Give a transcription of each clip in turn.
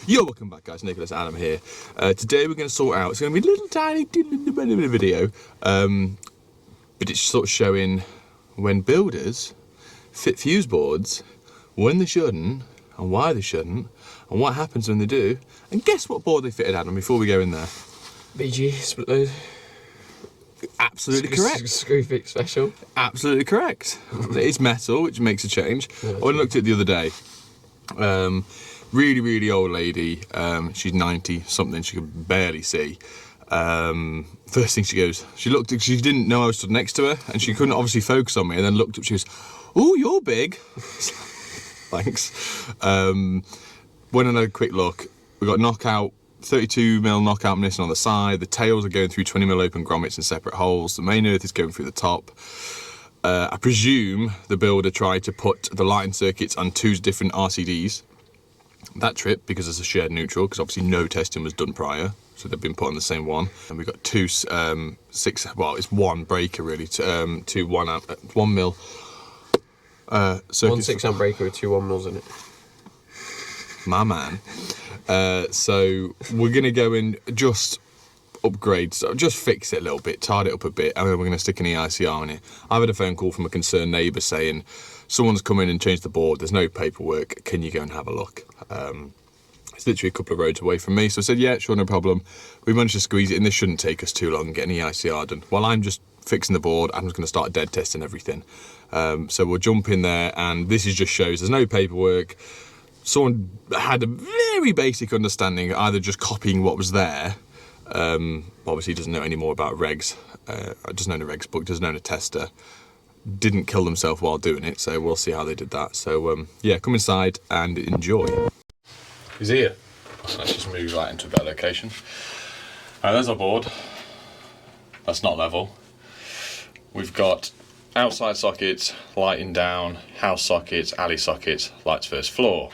Yo, welcome back guys, Nicholas, Adam here. Today we're going to sort out, it's going to be a little tiny video, but it's sort of showing when builders fit fuse boards, when they shouldn't, and why they shouldn't, and what happens when they do. And guess what board they fitted, Adam, before we go in there? BG split load. Absolutely correct. Screw fix special. Absolutely correct. It's metal, which makes a change. I went and looked at it the other day. Really old lady. She's 90 something. She could barely see. First thing she goes, she didn't know I was stood next to her, and she couldn't obviously focus on me. And then looked up. She goes, "Oh, you're big." Thanks. Went and had a quick look. We got knockout. 32mm knockout missing on the side. The tails are going through 20mm open grommets in separate holes. The main earth is going through the top. I presume the builder tried to put the lighting circuits on two different RCDs. That trip, because it's a shared neutral, because obviously no testing was done prior, so they've been put on the same one. And we've got two well, it's one breaker really, two 1mm circuits. One 6-amp breaker with two 1mm in it. My man. So we're gonna go and just upgrade, so just fix it a little bit, tard it up a bit, and then we're gonna stick an EICR in it. I've had a phone call from a concerned neighbour saying someone's come in and changed the board, there's no paperwork, can you go and have a look? It's literally a couple of roads away from me, so I said yeah, sure, no problem. We managed to squeeze it in. This shouldn't take us too long and get an EICR done. While I'm just fixing the board, I'm just going to start dead testing everything. So we'll jump in there, and this is just shows there's no paperwork. Someone had a very basic understanding, either just copying what was there. Obviously doesn't know any more about regs, doesn't own a regs book, doesn't own a tester, didn't kill themselves while doing it, so we'll see how they did that. So yeah, come inside and enjoy. He's here. Let's just move right into a better location. Alright, there's our board. That's not level. We've got outside sockets, lighting down, house sockets, alley sockets, lights first floor.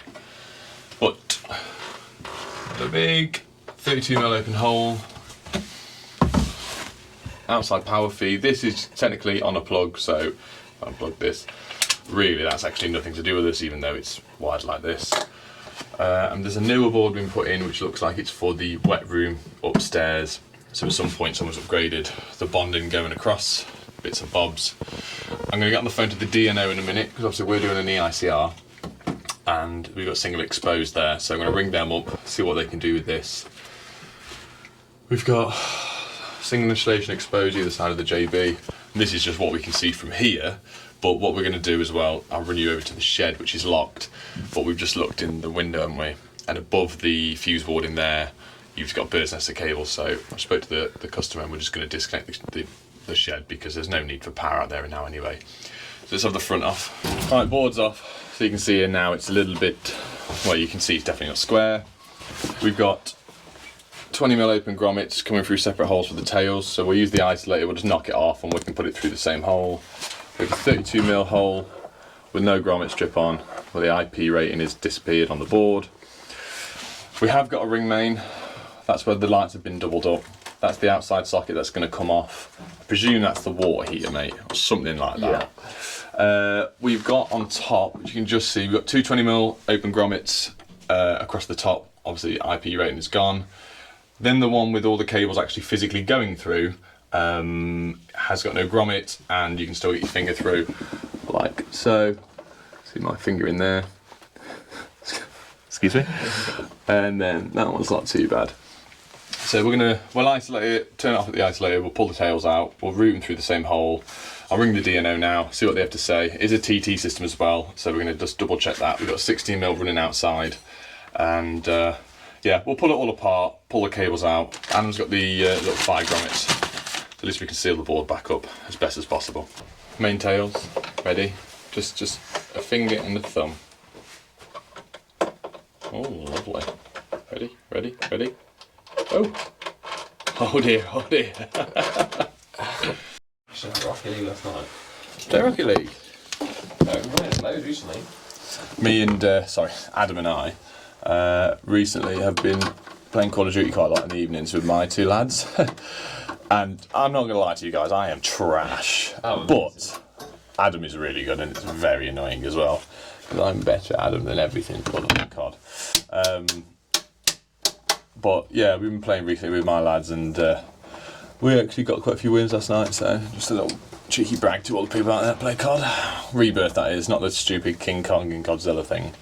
But the big 32mm open hole, outside power feed. This is technically on a plug, so if I unplug this, really that's actually nothing to do with this, even though it's wired like this. And there's a newer board being put in, which looks like it's for the wet room upstairs. So at some point someone's upgraded the bonding going across, bits and bobs. I'm going to get on the phone to the DNO in a minute, because obviously we're doing an EICR. And we've got single exposed there, so I'm going to ring them up, see what they can do with this. We've got single installation exposed either side of the JB. And this is just what we can see from here, but what we're going to do as well, I'll run you over to the shed, which is locked, but we've just looked in the window, haven't we? And above the fuse board in there, you've got bird's nest of cables, so I spoke to the customer and we're just going to disconnect the shed, because there's no need for power out there now anyway. So let's have the front off. Alright, board's off. So you can see here now it's a little bit, well, you can see it's definitely not square. We've got 20mm open grommets coming through separate holes for the tails, so we'll use the isolator, we'll just knock it off and we can put it through the same hole. We have a 32mm hole with no grommet strip on, where the IP rating is disappeared on the board. We have got a ring main, that's where the lights have been doubled up. That's the outside socket that's going to come off. I presume that's the water heater, mate, or something like that. Yeah. We've got on top, which you can just see, we've got two 20mm open grommets across the top. Obviously IP rating is gone. Then the one with all the cables actually physically going through has got no grommet, and you can still get your finger through, like so. See my finger in there. Excuse me. And then that one's not too bad. So we'll isolate it, turn it off at the isolator, we'll pull the tails out, we'll route them through the same hole. I'll ring the DNO now, see what they have to say. It is a TT system as well, so we're going to just double check that. We've got 16mm running outside, and yeah, we'll pull it all apart, pull the cables out. Adam's got the little fire grommets, so at least we can seal the board back up as best as possible. Main tails, ready? Just a finger and a thumb. Oh, lovely. Ready? Oh! Oh dear. Rocket League last night. Play Rocket League? No, we played loads recently. Me and, Adam and I, recently have been playing Call of Duty quite a lot in the evenings with my two lads. And I'm not going to lie to you guys, I am trash. But Adam is really good, and it's very annoying as well, because I'm better at Adam than everything, but COD. But yeah, we've been playing recently with my lads, and we actually got quite a few wins last night, so just a little cheeky brag to all the people out there that play COD. Rebirth, that is, not the stupid King Kong and Godzilla thing.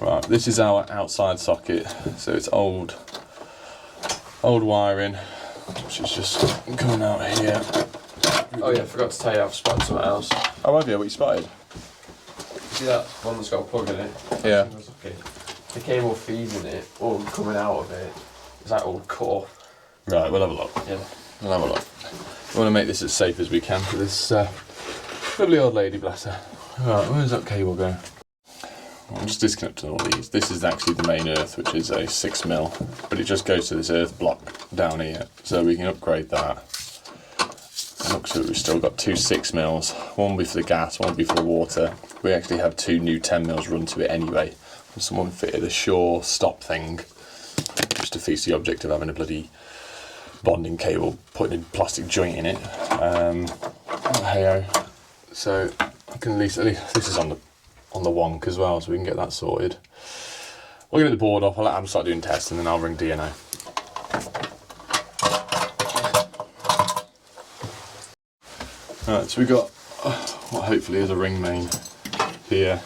Right, this is our outside socket, so it's old wiring, which is just coming out here. Oh yeah, I forgot to tell you I've spotted something else. Oh, have you? What you spotted? See that one that's got a plug in it? Yeah. Okay. The cable feeding it, or coming out of it, is that all cut off. Right, we'll have a look. Yeah. We'll have a look. We want to make this as safe as we can for this lovely old lady, bless her. Right, where's that cable going? I'm just disconnecting all these. This is actually the main earth, which is a 6mm, but it just goes to this earth block down here, so we can upgrade that. It looks like we've still got 2 6mm. One will be for the gas, one will be for the water. We actually have 2 new 10mm run to it anyway. And someone fitted a Shaw stop thing, which defeats the object of having a bloody bonding cable putting a plastic joint in it. Hey-oh. So I can at least this is on the wonk as well, so we can get that sorted. We'll get the board off. I'll let Adam start doing tests, and then I'll ring DNO. Right, so we got what hopefully is a ring main here,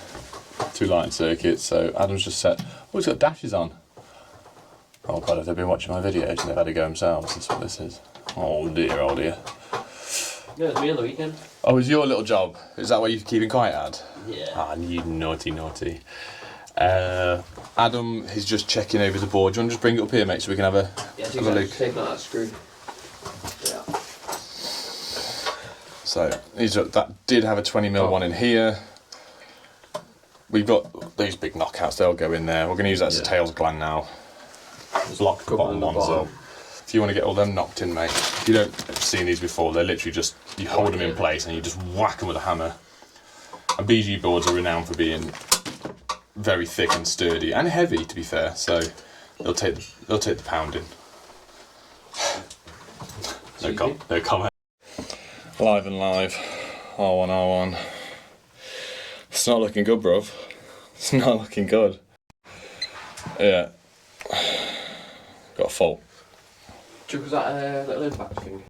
2 light circuits. So Adam's just set. Oh, he's got dashes on. Oh god, if they've been watching my videos and they've had to go themselves, that's what this is. Oh dear, oh dear. Yeah, it was me on the weekend. Oh, it's your little job. Is that what you're keeping quiet at? Yeah. Ah, you naughty. Adam is just checking over the board. Do you want to just bring it up here, mate, so we can have a look? Taking out that screw. Yeah. So that did have a 20mm one in here. We've got these big knockouts, they'll go in there. We're going to use that as a tails gland now. Block the bottom ones up. If you want to get all them knocked in, mate, if you don't have seen these before, they're literally just, you hold them in place and you just whack them with a hammer. And BG boards are renowned for being very thick and sturdy and heavy, to be fair, so they'll take the pounding. No comment. Live and live, R1. It's not looking good, bruv. It's not looking good. Yeah. Got a fault. Was that a little impact thing?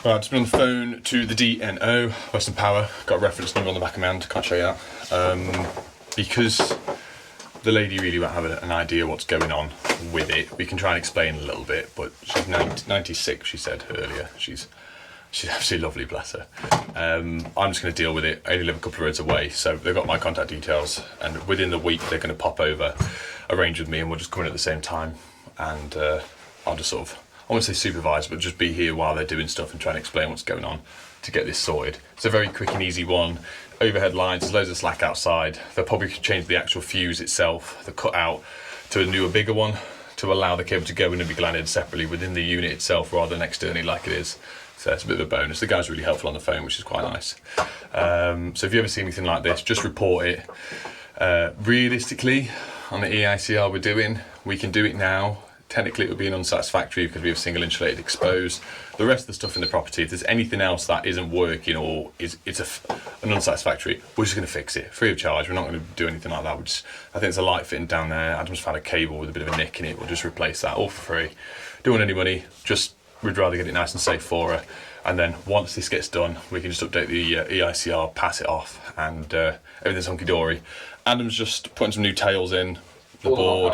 Right, I've just been on the phone to the DNO, Western Power. Got a reference number on the back of my hand, can't show you that. Because the lady really won't have an idea what's going on with it. We can try and explain a little bit, but she's 96, she said earlier. She's absolutely lovely, bless her. I'm just going to deal with it. I only live a couple of roads away, so they've got my contact details, and within the week they're going to pop over, arrange with me, and we'll just come in at the same time, and I'll just sort of, I won't say supervise, but just be here while they're doing stuff and try and explain what's going on to get this sorted. It's a very quick and easy one. Overhead lines, there's loads of slack outside. They'll probably change the actual fuse itself, the cutout, to a newer, bigger one, to allow the cable to go in and be glanded separately within the unit itself rather than externally like it is. So it's a bit of a bonus. The guy's really helpful on the phone, which is quite nice. So if you ever see anything like this, just report it. Realistically, on the EICR we're doing, we can do it now. Technically it would be an unsatisfactory because we have single insulated exposed. The rest of the stuff in the property, if there's anything else that isn't working or it's an unsatisfactory, we're just going to fix it free of charge. We're not going to do anything like that. I think there's a light fitting down there. Adam's found a cable with a bit of a nick in it. We'll just replace that all for free. Don't want any money, just we'd rather get it nice and safe for her. And then once this gets done, we can just update the EICR, pass it off, and everything's hunky-dory. Adam's just putting some new tails in, the board,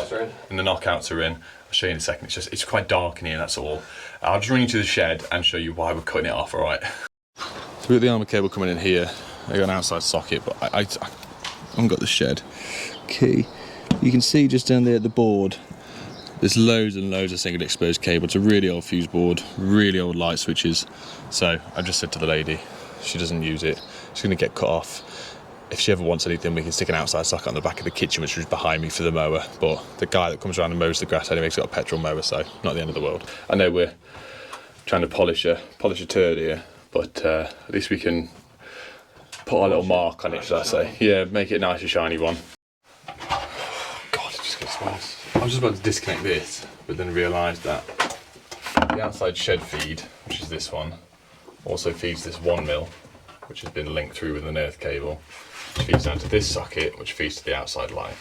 and the knockouts are in. I'll show you in a second. It's quite dark in here, that's all. I'll just run you to the shed and show you why we're cutting it off, alright? So we've got the armour cable coming in here. I've got an outside socket, but I haven't got the shed key. You can see just down there at the board, there's loads and loads of single exposed cable. It's a really old fuse board, really old light switches. So I just said to the lady, she doesn't use it, she's going to get cut off. If she ever wants anything, we can stick an outside socket on the back of the kitchen, which is behind me for the mower. But the guy that comes around and mows the grass anyway, he's got a petrol mower, so not the end of the world. I know we're trying to polish a turd here, but at least we can put our little mark on it, should I say. Yeah, make it a nice and shiny one. God, it just gets worse. I was just about to disconnect this, but then realised that the outside shed feed, which is this one, also feeds this 1mm, which has been linked through with an earth cable, which feeds down to this socket, which feeds to the outside light.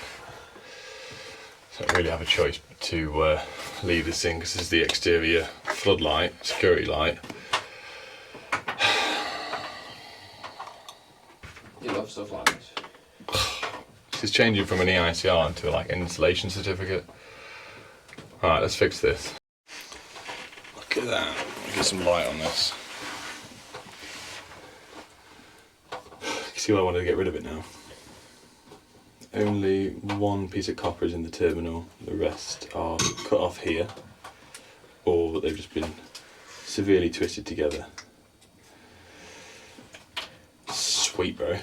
So I don't really have a choice but to leave this in because this is the exterior floodlight, security light. You love stuff like this. This is changing from an EICR into like an installation certificate. Alright, let's fix this. Look at that. I'll get some light on this. You see why I wanted to get rid of it now? Only one piece of copper is in the terminal. The rest are cut off here, or they've just been severely twisted together. Sweet, bro.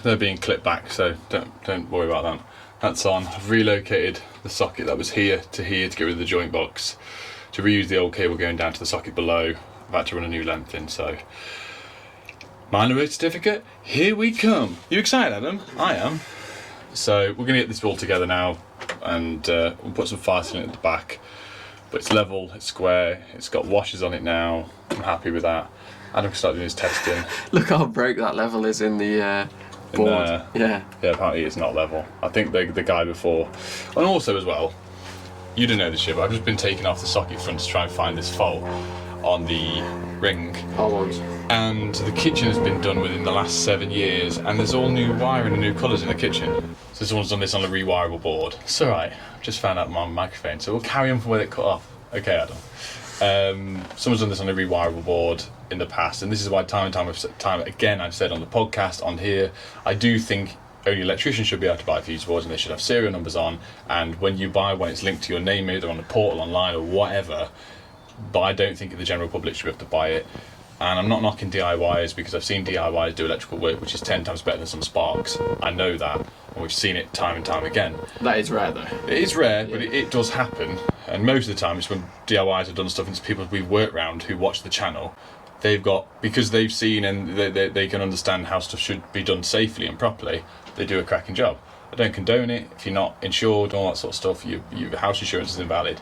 They're being clipped back, so don't worry about that. That's on. I've relocated the socket that was here to get rid of the joint box, to reuse the old cable going down to the socket below. I've had to run a new length in, so minor road certificate, here we come. You excited, Adam? I am. So we're gonna get this all together now, and we'll put some fire sealant at the back. But it's level, it's square, it's got washers on it now. I'm happy with that. Adam can start doing his testing. Look how broke that level is in the board. Yeah. Yeah, apparently it's not level. I think the guy before, and also as well, you didn't know this shit, but I've just been taking off the socket front to try and find this fault on the ring. Ones. And the kitchen has been done within the last 7 years, and there's all new wiring and new colours in the kitchen. So someone's done this on a rewirable board. It's alright, I've just found out my microphone, so we'll carry on from where it cut off. Okay, Adam. Someone's done this on a rewirable board in the past, and this is why time and time again I've said on the podcast, on here, I do think only electricians should be able to buy fuse boards, and they should have serial numbers on, and when you buy one it's linked to your name, either on the portal, online or whatever, but I don't think the general public should be able to buy it. And I'm not knocking DIYers, because I've seen DIYers do electrical work which is 10 times better than some sparks. I know that, and we've seen it time and time again. That is rare though. It is rare, but it does happen. And most of the time it's when DIYers have done stuff, and it's people we work around who watch the channel. They've got, because they've seen and they can understand how stuff should be done safely and properly, they do a cracking job. I don't condone it. If you're not insured, all that sort of stuff, your house insurance is invalid.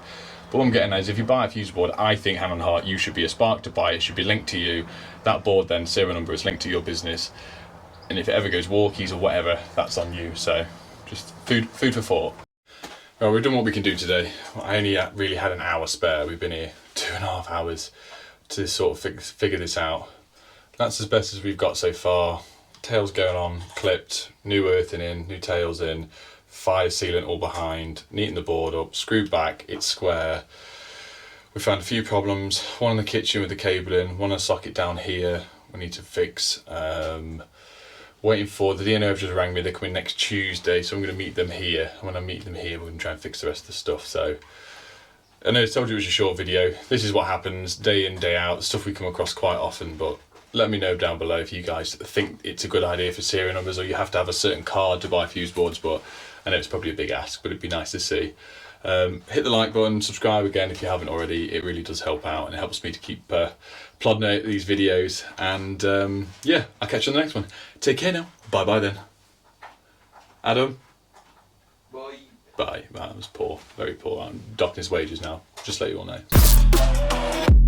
But what I'm getting at is, if you buy a fuse board, I think hand on heart, you should be a spark to buy it. It should be linked to you. That board then, serial number is linked to your business. And if it ever goes walkies or whatever, that's on you. So just food for thought. Well, we've done what we can do today. I only really had an hour spare. We've been here 2.5 hours to sort of figure this out. That's as best as we've got so far. Tails going on, clipped, new earthing in, new tails in, fire sealant all behind, neaten the board up, screwed back, it's square. We found a few problems, one in the kitchen with the cabling, one on a socket down here we need to fix. Waiting for the DNO have just rang me, they're coming next Tuesday, so I'm going to meet them here. And when I meet them here, we're going to try and fix the rest of the stuff. So I know I told you it was a short video. This is what happens day in, day out, stuff we come across quite often, but let me know down below if you guys think it's a good idea for serial numbers, or you have to have a certain card to buy fuse boards. But I know it's probably a big ask, but it'd be nice to see. Hit the like button, subscribe again if you haven't already. It really does help out, and it helps me to keep plodding out these videos. And yeah, I'll catch you on the next one. Take care now. Bye bye then. Adam? Bye. Bye. That was poor, very poor. I'm docking his wages now, just to let you all know.